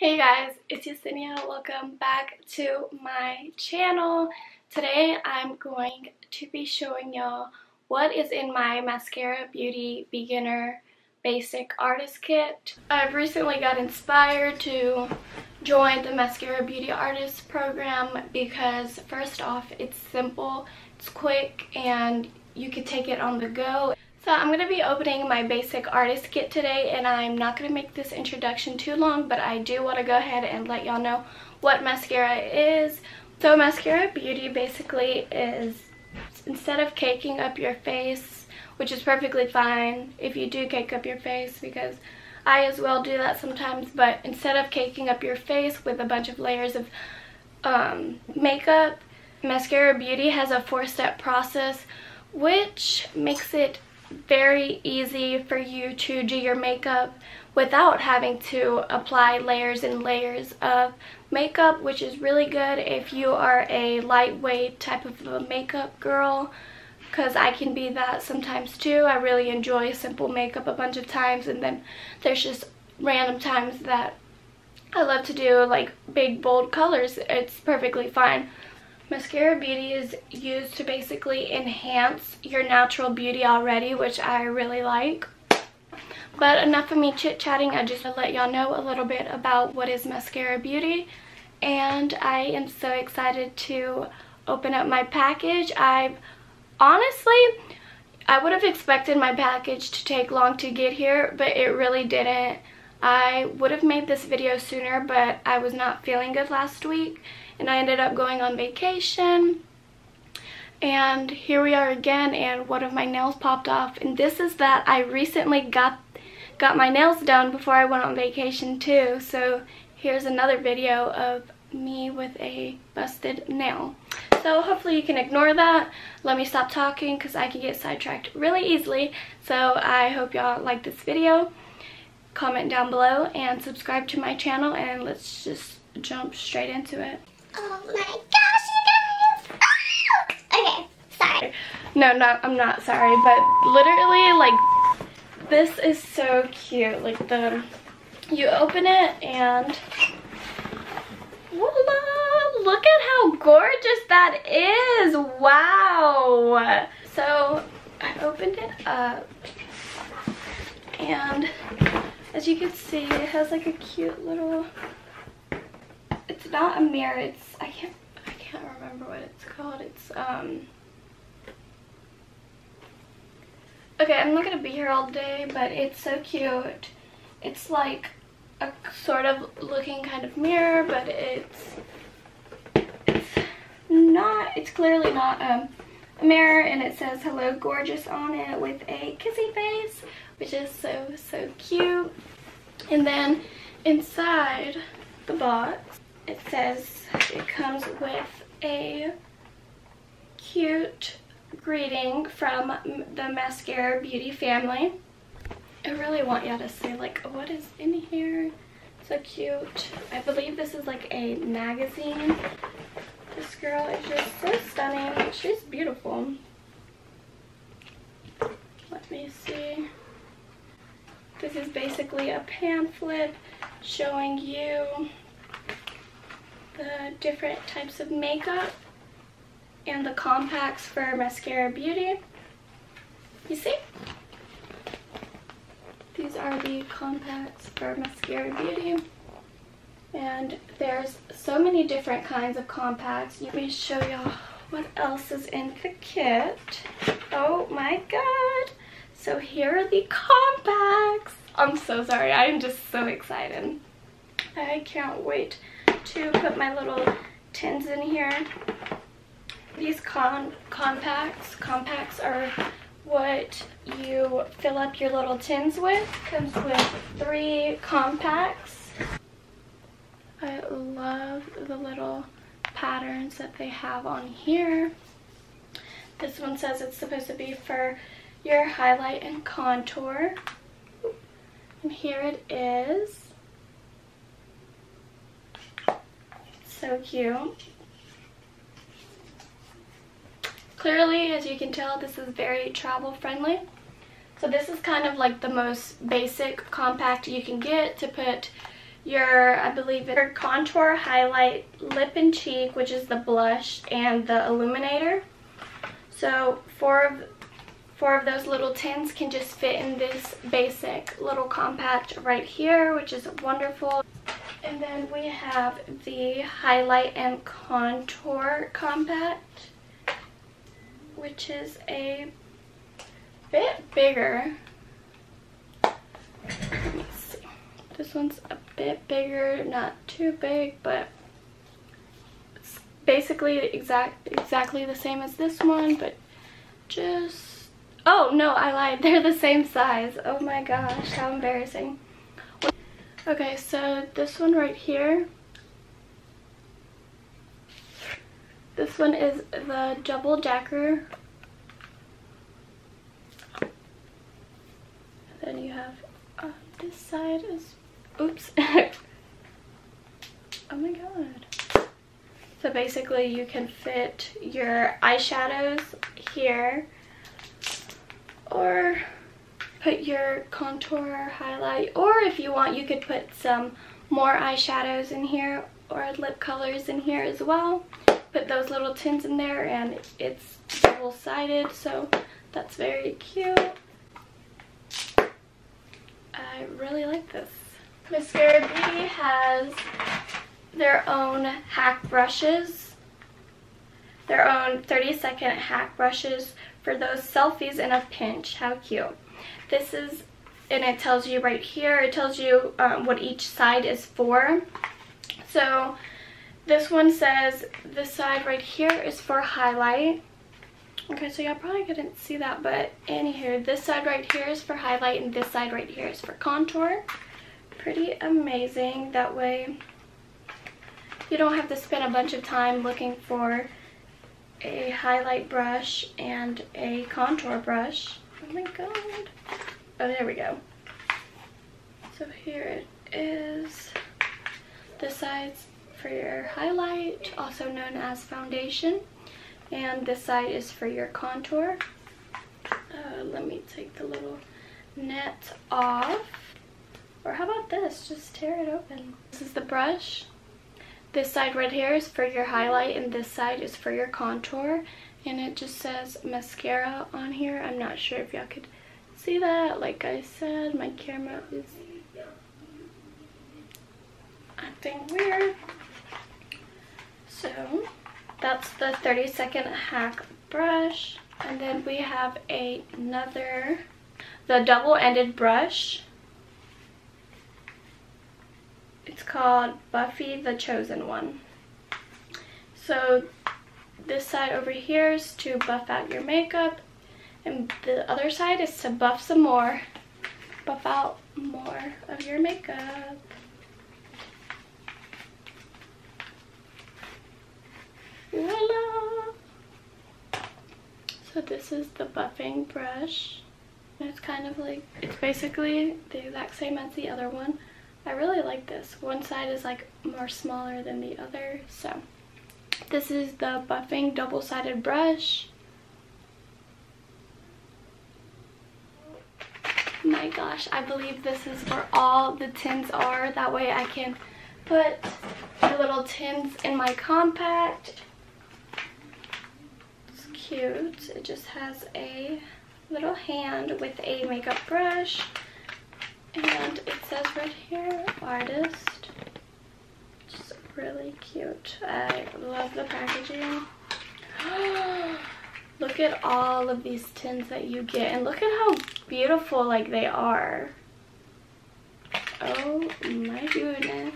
Hey guys, it's Yesenia. Welcome back to my channel. Today I'm going to be showing y'all what is in my Maskcara Beauty Beginner Basic Artist Kit. I've recently got inspired to join the Maskcara Beauty Artist program because first off, it's simple, it's quick, and you can take it on the go. So I'm going to be opening my basic artist kit today, and I'm not going to make this introduction too long, but I do want to go ahead and let y'all know what mascara is. So Maskcara Beauty basically is, instead of caking up your face, which is perfectly fine if you do cake up your face, because I as well do that sometimes, but instead of caking up your face with a bunch of layers of makeup, Maskcara Beauty has a 4-step process which makes it very easy for you to do your makeup without having to apply layers and layers of makeup, which is really good if you are a lightweight type of a makeup girl, because I can be that sometimes too. I really enjoy simple makeup a bunch of times, and then there's just random times that I love to do like big bold colors. It's perfectly fine. Maskcara Beauty is used to basically enhance your natural beauty already, which I really like. But enough of me chit-chatting. I just want to let y'all know a little bit about what is Maskcara Beauty. And I am so excited to open up my package. I would have expected my package to take long to get here, but it really didn't. I would have made this video sooner, but I was not feeling good last week, and I ended up going on vacation. And here we are again, and one of my nails popped off. And this is that I recently got my nails done before I went on vacation too. So here's another video of me with a busted nail. So hopefully you can ignore that. Let me stop talking because I can get sidetracked really easily. So I hope y'all like this video. Comment down below and subscribe to my channel, and let's just jump straight into it. Oh my gosh, you guys! Oh! Okay, sorry. No, I'm not sorry, but literally, like, this is so cute. Like, you open it and voila! Look at how gorgeous that is! Wow! So I opened it up, and as you can see, it has like a cute little, it's not a mirror, it's, I can't remember what it's called. It's, okay, I'm not gonna be here all day, but it's so cute. It's like a sort of looking kind of mirror, but it's clearly not a mirror, and it says "Hello Gorgeous" on it with a kissy face, which is so cute. And then inside the box, it says it comes with a cute greeting from the Maskcara Beauty family. I really want y'all to see like what is in here. So cute. I believe this is like a magazine. This girl is just so stunning. She's beautiful. Let me see. This is basically a pamphlet showing you the different types of makeup and the compacts for Maskcara Beauty. You see? These are the compacts for Maskcara Beauty. And there's so many different kinds of compacts. Let me show y'all what else is in the kit. Oh my god! So here are the compacts. I'm so sorry, I'm just so excited. I can't wait to put my little tins in here. These compacts are what you fill up your little tins with. Comes with 3 compacts. I love the little patterns that they have on here. This one says it's supposed to be for your highlight and contour. And here it is. So cute. Clearly, as you can tell, this is very travel friendly. So this is kind of like the most basic compact you can get to put your, I believe it's your contour, highlight, lip and cheek, which is the blush, and the illuminator. So four of those little tins can just fit in this basic little compact right here, which is wonderful. And then we have the highlight and contour compact, which is a bit bigger. Let me see. This one's a bit bigger, not too big, but it's basically exactly the same as this one, but just, oh no, I lied. They're the same size. Oh my gosh, how embarrassing. Okay, so this one right here, this one is the double decker. Then you have this side is, oops. Oh my god. So basically you can fit your eyeshadows here, or put your contour, highlight, or if you want you could put some more eyeshadows in here or lip colors in here as well. Put those little tins in there, and it's double-sided, so that's very cute. I really like this. Maskcara Beauty has their own hack brushes, their own 30-second hack brushes for those selfies in a pinch. How cute. This is, and it tells you right here, it tells you what each side is for. So this one says this side right here is for highlight. Okay, so y'all probably couldn't see that, but anywho, this side right here is for highlight and this side right here is for contour. Pretty amazing. That way you don't have to spend a bunch of time looking for a highlight brush and a contour brush. Oh my god. Oh, there we go. So here it is. This side's for your highlight, also known as foundation. And this side is for your contour. Let me take the little net off. Or how about this? Just tear it open. This is the brush. This side right here is for your highlight and this side is for your contour. And it just says mascara on here. I'm not sure if y'all could see that. Like I said, my camera is acting weird. So that's the 30-second hack brush. And then we have another, the double-ended brush. It's called Buffy the Chosen One. So this side over here is to buff out your makeup, and the other side is to buff out more of your makeup. Voila! So this is the buffing brush. And it's kind of like, it's basically the exact same as the other one. I really like this. One side is like more smaller than the other. So this is the buffing double-sided brush. My gosh, I believe this is where all the tins are. That way I can put the little tins in my compact. It's cute. It just has a little hand with a makeup brush. And it says right here, artist. Just really cute. I love the packaging. Look at all of these tins that you get, and look at how beautiful like they are. Oh my goodness.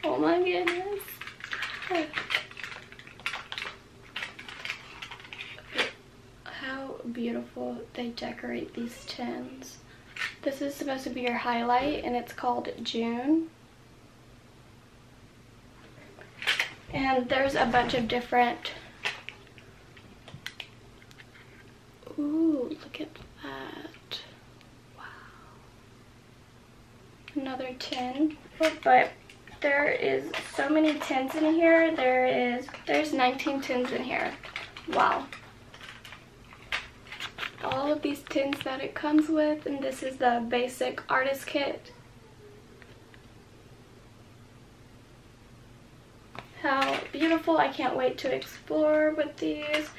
Oh my goodness. How beautiful they decorate these tins. This is supposed to be your highlight, and it's called June. And there's a bunch of different... Ooh, look at that. Wow. Another tin. But there is so many tins in here. There's 19 tins in here. Wow. All of these tins that it comes with, and this is the basic artist kit. how beautiful. I can't wait to explore with these.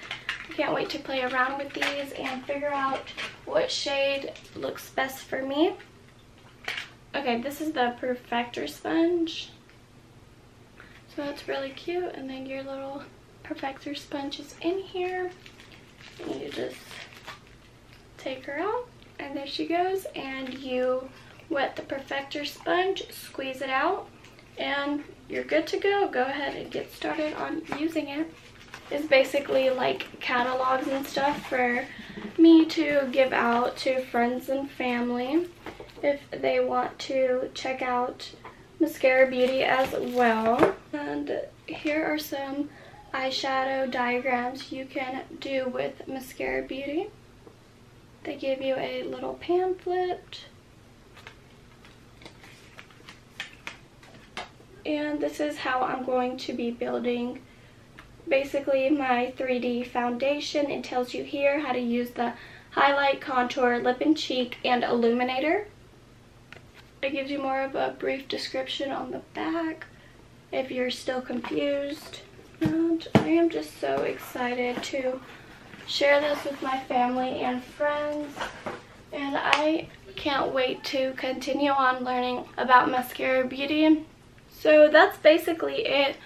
I can't wait to play around with these and figure out what shade looks best for me. Okay, this is the Perfector sponge. So it's really cute, and then your little Perfector sponge is in here. And you just take her out, and there she goes, and you wet the Perfector sponge, squeeze it out, and you're good to go. Go ahead and get started on using it. It's basically like catalogs and stuff for me to give out to friends and family if they want to check out Maskcara Beauty as well. And here are some eyeshadow diagrams you can do with Maskcara Beauty. They give you a little pamphlet. And this is how I'm going to be building basically my 3D foundation. It tells you here how to use the highlight, contour, lip and cheek, and illuminator. It gives you more of a brief description on the back if you're still confused. And I am just so excited to share this with my family and friends. And I can't wait to continue on learning about Maskcara Beauty. So that's basically it.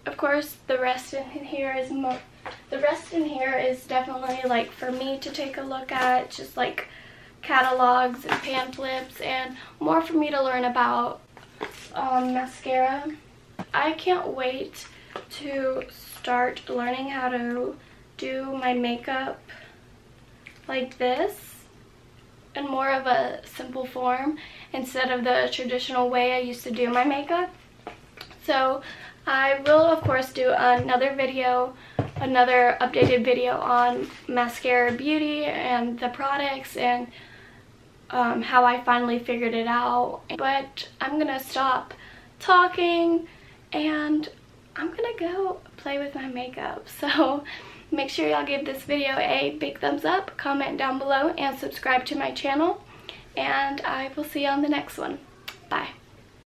Of course, the rest in here is definitely like for me to take a look at, just like catalogs and pamphlets, and more for me to learn about mascara. I can't wait to start learning how to do my makeup like this in more of a simple form instead of the traditional way I used to do my makeup. So I will of course do another updated video on Maskcara Beauty and the products and how I finally figured it out. But I'm gonna stop talking and I'm gonna go play with my makeup. So make sure y'all give this video a big thumbs up, comment down below, and subscribe to my channel. And I will see you on the next one. Bye.